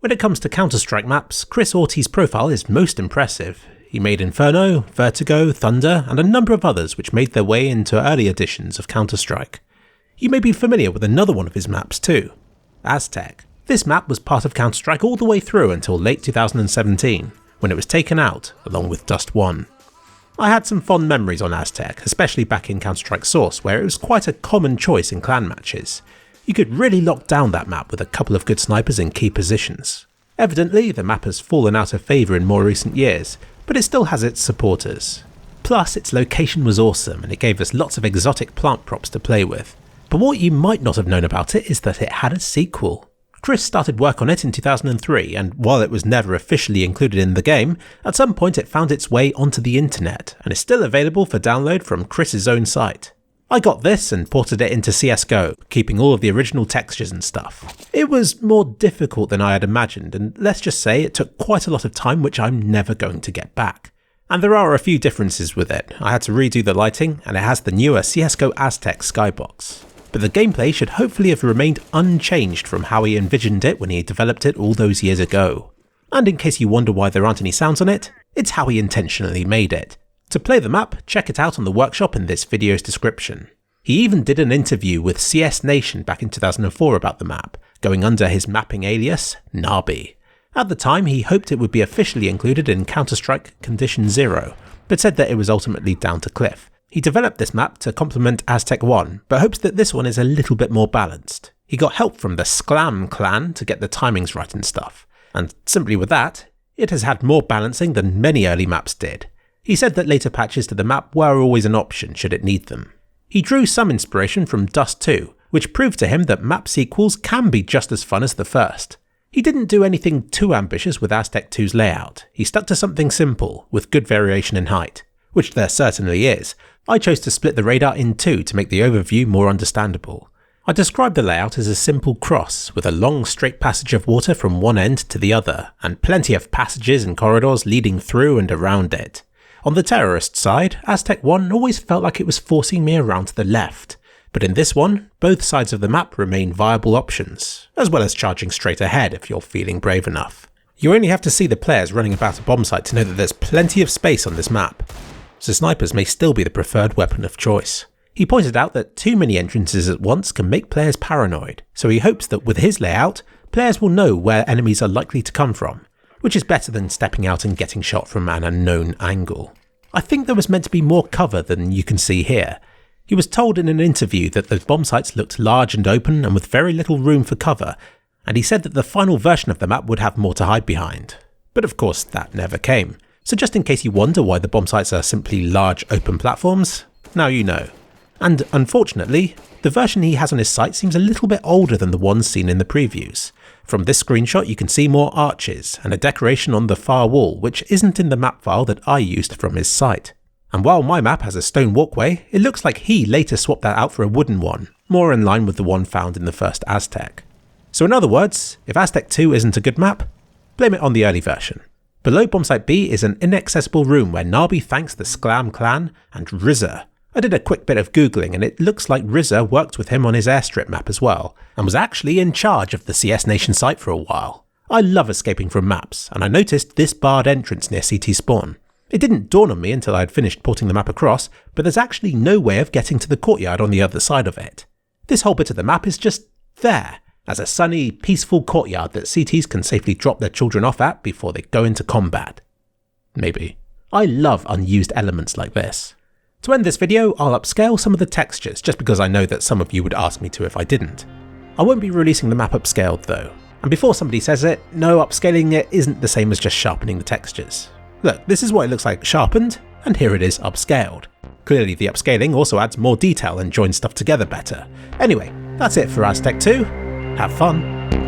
When it comes to Counter-Strike maps, Chris Orty's profile is most impressive. He made Inferno, Vertigo, Thunder, and a number of others which made their way into early editions of Counter-Strike. You may be familiar with another one of his maps too, Aztec. This map was part of Counter-Strike all the way through until late 2017, when it was taken out, along with Dust 1. I had some fond memories on Aztec, especially back in Counter-Strike Source, where it was quite a common choice in clan matches. You could really lock down that map with a couple of good snipers in key positions. Evidently, the map has fallen out of favour in more recent years, but it still has its supporters. Plus, its location was awesome and it gave us lots of exotic plant props to play with. But what you might not have known about it is that it had a sequel. Chris started work on it in 2003, and while it was never officially included in the game, at some point it found its way onto the internet and is still available for download from Chris's own site. I got this and ported it into CSGO, keeping all of the original textures and stuff. It was more difficult than I had imagined, and let's just say it took quite a lot of time which I'm never going to get back. And there are a few differences with it. I had to redo the lighting, and it has the newer CSGO Aztec skybox. But the gameplay should hopefully have remained unchanged from how he envisioned it when he developed it all those years ago. And in case you wonder why there aren't any sounds on it, it's how he intentionally made it. To play the map, check it out on the workshop in this video's description. He even did an interview with CS Nation back in 2004 about the map, going under his mapping alias, Nabi. At the time, he hoped it would be officially included in Counter-Strike Condition Zero, but said that it was ultimately down to Cliff. He developed this map to complement Aztec 1, but hopes that this one is a little bit more balanced. He got help from the Sklam clan to get the timings right and stuff, and simply with that, it has had more balancing than many early maps did. He said that later patches to the map were always an option should it need them. He drew some inspiration from Dust 2, which proved to him that map sequels can be just as fun as the first. He didn't do anything too ambitious with Aztec 2's layout. He stuck to something simple, with good variation in height, which there certainly is. I chose to split the radar in two to make the overview more understandable. I described the layout as a simple cross, with a long straight passage of water from one end to the other, and plenty of passages and corridors leading through and around it. On the terrorist side, Aztec 1 always felt like it was forcing me around to the left, but in this one, both sides of the map remain viable options, as well as charging straight ahead if you're feeling brave enough. You only have to see the players running about a bomb site to know that there's plenty of space on this map, so snipers may still be the preferred weapon of choice. He pointed out that too many entrances at once can make players paranoid, so he hopes that with his layout, players will know where enemies are likely to come from, which is better than stepping out and getting shot from an unknown angle. I think there was meant to be more cover than you can see here. He was told in an interview that the bomb sites looked large and open and with very little room for cover, and he said that the final version of the map would have more to hide behind. But of course that never came. So just in case you wonder why the bomb sites are simply large open platforms, now you know. And unfortunately, the version he has on his site seems a little bit older than the ones seen in the previews. From this screenshot you can see more arches and a decoration on the far wall which isn't in the map file that I used from his site. And while my map has a stone walkway, it looks like he later swapped that out for a wooden one, more in line with the one found in the first Aztec. So in other words, if Aztec 2 isn't a good map, blame it on the early version. Below Bombsite B is an inaccessible room where Nabi thanks the Sklam clan and RZA. I did a quick bit of googling and it looks like RZA worked with him on his airstrip map as well, and was actually in charge of the CS Nation site for a while. I love escaping from maps, and I noticed this barred entrance near CT spawn. It didn't dawn on me until I had finished porting the map across, but there's actually no way of getting to the courtyard on the other side of it. This whole bit of the map is just there, as a sunny, peaceful courtyard that CTs can safely drop their children off at before they go into combat. Maybe. I love unused elements like this. To end this video, I'll upscale some of the textures just because I know that some of you would ask me to if I didn't. I won't be releasing the map upscaled though, and before somebody says it, no, upscaling it isn't the same as just sharpening the textures. Look, this is what it looks like sharpened, and here it is upscaled. Clearly the upscaling also adds more detail and joins stuff together better. Anyway, that's it for Aztec 2. Have fun!